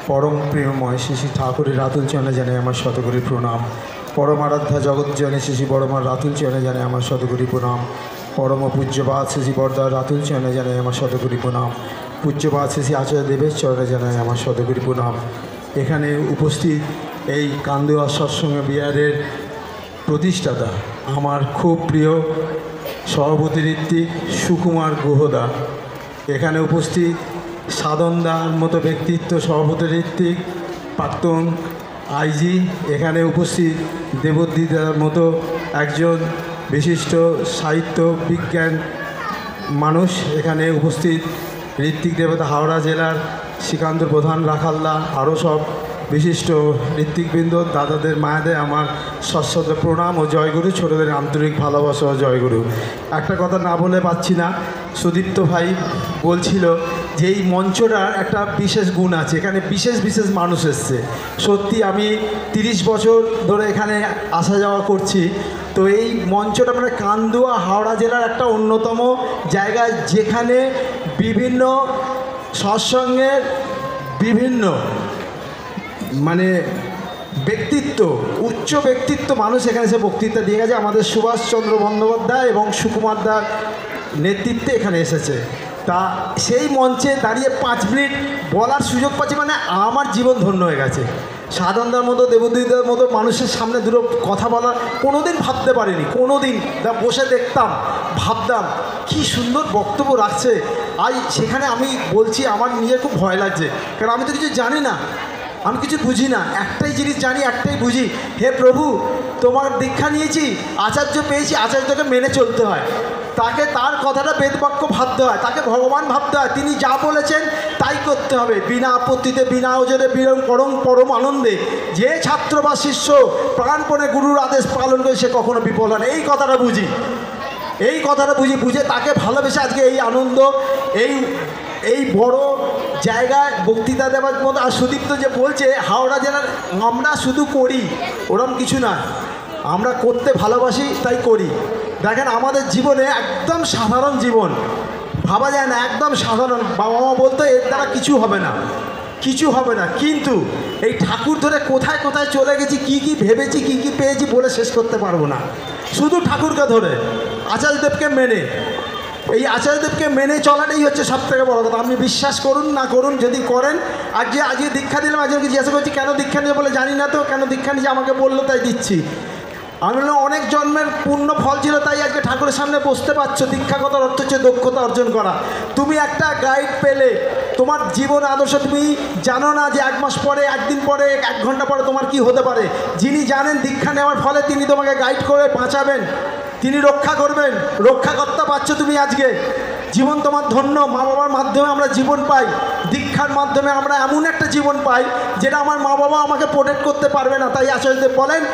পরম প্রেমময় শ্রী ঠাকুরের রাতুল চরণে জানাই আমার শতকোটি প্রণাম। পরম আরাধ্যা জগৎজনে শ্রী বড়মার রাতুল চরণে জানাই আমার শতকোটি প্রণাম। পরম পূজ্যপাদ শ্রী বরদার রাতুল চরণে জানাই আমার শতকোটি প্রণাম। পূজ্যপাদ শ্রী আচার্য দেবের চরণে জানাই আমার শতকোটি প্রণাম। এখানে উপস্থিত এই কান্দুয়া সৎসঙ্গ বিহারের প্রতিষ্ঠাতা আমার খুব প্রিয় সভাপতি ঋত্বিক সুকুমার গুহদা, এখানে উপস্থিত সাধনদার মতো ব্যক্তিত্ব সভাপতি ঋত্বিক প্রাক্তন আইজি, এখানে উপস্থিত দেবদ্বিদার মতো একজন বিশিষ্ট সাহিত্য বিজ্ঞান মানুষ, এখানে উপস্থিত ঋত্বিক দেবতা হাওড়া জেলার শ্রীকান্ত প্রধান রাখালদা, আরও সব বিশিষ্ট ঋত্বিকবৃন্দ, দাদাদের মায়েদের আমার সশ্রদ্ধ প্রণাম ও জয়গুরু, ছোটদের আন্তরিক ভালোবাসা ও জয়গুরু। একটা কথা না বলে পাচ্ছি না, সুদীপ্ত ভাই বলছিল যে এই মঞ্চটার একটা বিশেষ গুণ আছে, এখানে বিশেষ বিশেষ মানুষ এসছে। সত্যি আমি 30 বছর ধরে এখানে আসা যাওয়া করছি, তো এই মঞ্চটা মানে কান্দুয়া হাওড়া জেলার একটা অন্যতম জায়গা, যেখানে বিভিন্ন সৎসঙ্গের বিভিন্ন মানে ব্যক্তিত্ব, উচ্চ ব্যক্তিত্ব মানুষ এখানে এসে বক্তৃতা দিয়ে গেছে। আমাদের সুভাষচন্দ্র বন্দ্যোপাধ্যায় এবং সুকুমার দার নেতৃত্বে এখানে এসেছে। তা সেই মঞ্চে দাঁড়িয়ে 5 মিনিট বলার সুযোগ পাচ্ছি, মানে আমার জীবন ধন্য হয়ে গেছে। সাধনদার মতো দেবদ্বীপের মতো মানুষের সামনে দুটো কথা বলার কোনোদিন ভাবতে পারিনি, কোনোদিন বসে দেখতাম, ভাবতাম কি সুন্দর বক্তব্য রাখছে। আজ সেখানে আমি বলছি আমার নিজের খুব ভয় লাগছে, কারণ আমি তো কিছু জানি না, আমি কিছু বুঝি না। একটাই জিনিস জানি, একটাই বুঝি, হে প্রভু তোমার দীক্ষা নিয়েছি, আচার্য পেয়েছি, আচার্যকে মেনে চলতে হয়, তাকে তার কথাটা বেদবাক্য ভাবতে হয়, তাকে ভগবান ভাবতে হয়, তিনি যা বলেছেন তাই করতে হবে, বিনা আপত্তিতে, বিনা ওজরে, পরম আনন্দে। যে ছাত্র বা শিষ্য প্রাণপণে গুরুর আদেশ পালন করে সে কখনো বিফল হয় না। এই কথাটা বুঝি, এই কথাটা বুঝে তাকে ভালোবেসে আজকে এই আনন্দ, এই বড় জায়গায় বক্তৃতা দেওয়ার মতো। আর সুদীপ্ত যে বলছে হাওড়া জেলার, আমরা শুধু করি ওরম কিছু না, আমরা করতে ভালোবাসি তাই করি। দেখেন আমাদের জীবনে একদম সাধারণ জীবন, ভাবা যায় না, একদম সাধারণ। বাবা মা বলতো এর দ্বারা কিছু হবে না, কিছু হবে না, কিন্তু এই ঠাকুর ধরে কোথায় কোথায় চলে গেছি, কি কি ভেবেছি, কি কি পেয়েছি বলে শেষ করতে পারবো না। শুধু ঠাকুরকে ধরে, আচার্যদেবকে মেনে, এই আচার্যদেবকে মেনে চলাটাই হচ্ছে সবথেকে বড় কথা। আপনি বিশ্বাস করুন না করুন, যদি করেন, আজকে দীক্ষা দিলাম, একজনকে জিজ্ঞাসা করছি কেন দীক্ষা নিয়ে, বলে জানি না তো কেন দীক্ষা নিয়েছি, আমাকে বললো তাই দিচ্ছি। আমি বললাম অনেক জন্মের পূর্ণ ফল ছিল তাই আজকে ঠাকুরের সামনে বসতে পারছো। দীক্ষাগত অর্থ হচ্ছে দক্ষতা অর্জন করা। তুমি একটা গাইড পেলে, তোমার জীবন আদর্শ তুমি জানো না যে 1 মাস পরে, 1 দিন পরে, 1 ঘন্টা পরে তোমার কি হতে পারে। যিনি জানেন দীক্ষা নেওয়ার ফলে তিনি তোমাকে গাইড করে বাঁচাবেন, তিনি রক্ষা করবেন, রক্ষাকর্তা পাচ্ছ তুমি আজকে। জীবন তোমার ধন্য। মা বাবার মাধ্যমে আমরা জীবন পাই, দীক্ষার মাধ্যমে আমরা এমন একটা জীবন পাই যেটা আমার মা বাবা আমাকে প্রোটেক্ট করতে পারবে না। তাই আচার্যদেব বলেন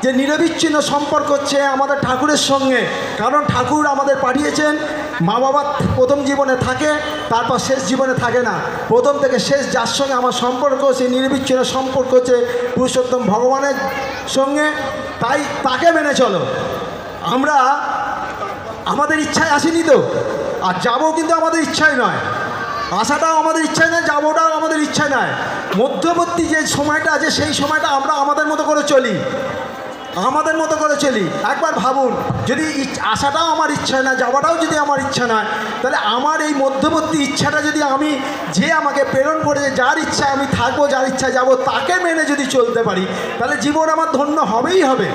যে নিরবিচ্ছিন্ন সম্পর্ক হচ্ছে আমাদের ঠাকুরের সঙ্গে, কারণ ঠাকুর আমাদের পাঠিয়েছেন। মা বাবা প্রথম জীবনে থাকে, তারপর শেষ জীবনে থাকে না। প্রথম থেকে শেষ যার সঙ্গে আমার সম্পর্ক, সেই নিরবিচ্ছিন্ন সম্পর্ক হচ্ছে পুরুষোত্তম ভগবানের সঙ্গে। তাই তাকে মেনে চলো। আমরা আমাদের ইচ্ছায় আসিনি তো, আর যাবো কিন্তু আমাদের ইচ্ছায় নয়, আসাটাও আমাদের ইচ্ছায় নয়, যাবোটাও আমাদের ইচ্ছায় নয়। মধ্যবর্তী যে সময়টা আছে সেই সময়টা আমরা আমাদের মতো করে চলি, আমাদের মতো করে চলি। একবার ভাবুন, যদি আসাটাও আমার ইচ্ছা না, যাওয়াটাও যদি আমার ইচ্ছা নয়, তাহলে আমার এই মধ্যবর্তী ইচ্ছাটা যদি আমি, যে আমাকে প্রেরণ করেছে, যার ইচ্ছা আমি থাকবো, যার ইচ্ছা যাব, তাকে মেনে যদি চলতে পারি, তাহলে জীবন আমার ধন্য হবেই হবে।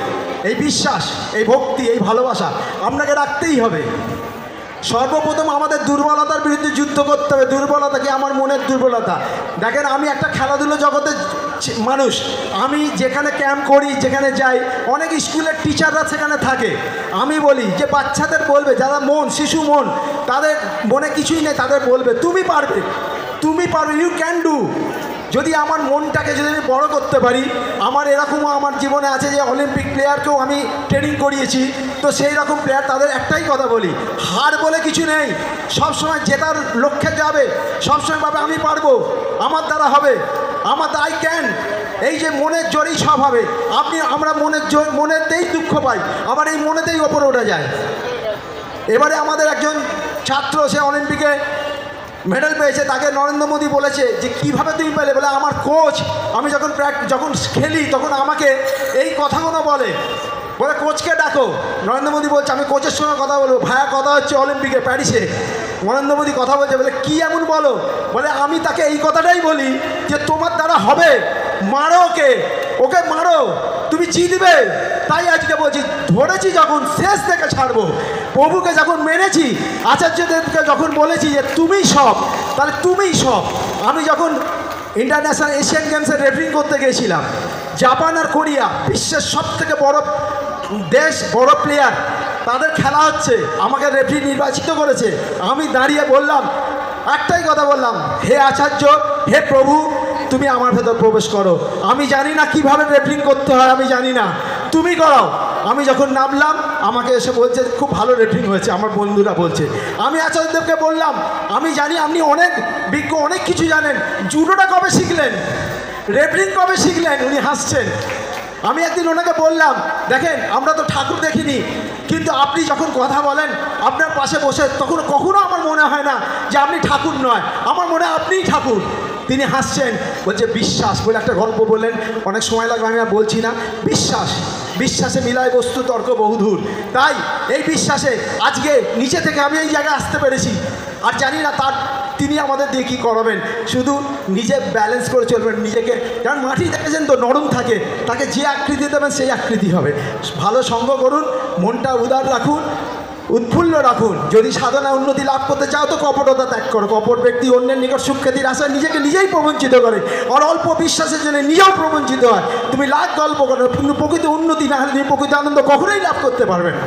এই বিশ্বাস, এই ভক্তি, এই ভালোবাসা আপনাকে রাখতেই হবে। সর্বপ্রথম আমাদের দুর্বলতার বিরুদ্ধে যুদ্ধ করতে হবে। দুর্বলতা কি? আমার মনের দুর্বলতা। দেখেন আমি একটা খেলাধুলো জগতের মানুষ, আমি যেখানে ক্যাম্প করি, যেখানে যাই, অনেক স্কুলের টিচাররা সেখানে থাকে। আমি বলি যে বাচ্চাদের বলবে, যারা মন, শিশু মন, তাদের মনে কিছুই নেই, তাদের বলবে তুমি পারবে, তুমি পারবে, ইউ ক্যান ডু। যদি আমার মনটাকে যদি আমি বড় করতে পারি, আমার এরকমও আমার জীবনে আছে যে অলিম্পিক প্লেয়ারকেও আমি ট্রেনিং করিয়েছি, তো সেই রকম প্লেয়ার, তাদের একটাই কথা বলি, হার বলে কিছু নেই, সবসময় জেতার লক্ষ্যে যাবে, সবসময় ভাবে আমি পারবো, আমার দ্বারা হবে, আমার দ্বারা আই ক্যান। এই যে মনের জোরেই সব হবে। আমরা মনেতেই দুঃখ পাই, আবার এই মনেতেই ওপরে ওঠা যায়। এবারে আমাদের একজন ছাত্র, সে অলিম্পিকে মেডেল পেয়েছে, তাকে নরেন্দ্র মোদী বলেছে যে কীভাবে তুমি পেলে, বলে আমার কোচ, আমি যখন খেলি তখন আমাকে এই কথাগুলো বলে কোচকে ডাকো। নরেন্দ্র মোদী বলছে আমি কোচের সঙ্গে কথা বলবো, ভাইয়া কথা হচ্ছে অলিম্পিকে প্যারিসে। নরেন্দ্র মোদী কথা বলছে, বলে কী এমন বলো, বলে আমি তাকে এই কথাটাই বলি যে তোমার দ্বারা হবে, মারো ওকে মারো, তুমি জিতবে। তাই আজকে বলছি, ধরেছি যখন শেষ থেকে ছাড়বো। প্রভুকে যখন মেনেছি, আচার্যদেবকে যখন বলেছি যে তুমিই সব, তাহলে তুমিই সব। আমি যখন ইন্টারন্যাশনাল এশিয়ান গেমসে রেফারিং করতে গিয়েছিলাম, জাপান আর কোরিয়া বিশ্বের সব থেকে বড় দেশ, বড় প্লেয়ার, তাদের খেলা হচ্ছে, আমাকে রেফারি নির্বাচিত করেছে। আমি দাঁড়িয়ে বললাম, একটাই কথা বললাম, হে আচার্য, হে প্রভু, তুমি আমার ভেতর প্রবেশ করো। আমি জানি না কিভাবে রেফারিং করতে হয়, আমি জানি না, তুমি করাও। আমি যখন নামলাম, আমাকে এসে বলছে খুব ভালো রেফারিং হয়েছে, আমার বন্ধুরা বলছে। আমি আচার্যদেবকে বললাম, আমি জানি আপনি অনেক বিজ্ঞ, অনেক কিছু জানেন, জুডোটা কবে শিখলেন, রেফারিং কবে শিখলেন? উনি হাসছেন। আমি একদিন ওনাকে বললাম, দেখেন আমরা তো ঠাকুর দেখিনি, কিন্তু আপনি যখন কথা বলেন আপনার পাশে বসে, তখন কখনো আমার মনে হয় না যে আপনি ঠাকুর নয়, আমার মনে হয় আপনিই ঠাকুর। তিনি হাসছেন, বলছে বিশ্বাস বলে একটা গল্প বললেন, অনেক সময় লাগবে, আমি আর বলছি না। বিশ্বাসে মিলায় বস্তু তর্ক বহুদূর। তাই এই বিশ্বাসে আজকে নিচে থেকে আমি এই জায়গায় আসতে পেরেছি। আর জানি না তিনি আমাদের দিয়ে কী করাবেন, শুধু নিজে ব্যালেন্স করে চলবেন নিজেকে। কারণ মাটি দেখেছেন তো নরম থাকে, তাকে যে আকৃতি দেবেন সেই আকৃতি হবে। ভালো সঙ্গ করুন, মনটা উদার রাখুন, উৎফুল্ল রাখুন। যদি সাধনা উন্নতি লাভ করতে চাও তো কপটতা ত্যাগ করো। কপট ব্যক্তি অন্যের নিকট সুখ্যাতির আশায় নিজেকে নিজেই প্রবঞ্চিত করে, আর অল্প বিশ্বাসের জন্য নিজেও প্রবঞ্চিত হয়। তুমি লাখ গল্প করো, কিন্তু প্রকৃত উন্নতি না হলে তুমি প্রকৃত আনন্দ কখনোই লাভ করতে পারবে না।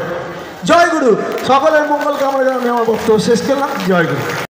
জয় গুরু, সকলের মঙ্গল কামনা করে আমি আমার বক্তব্য শেষ করলাম। জয় গুরু।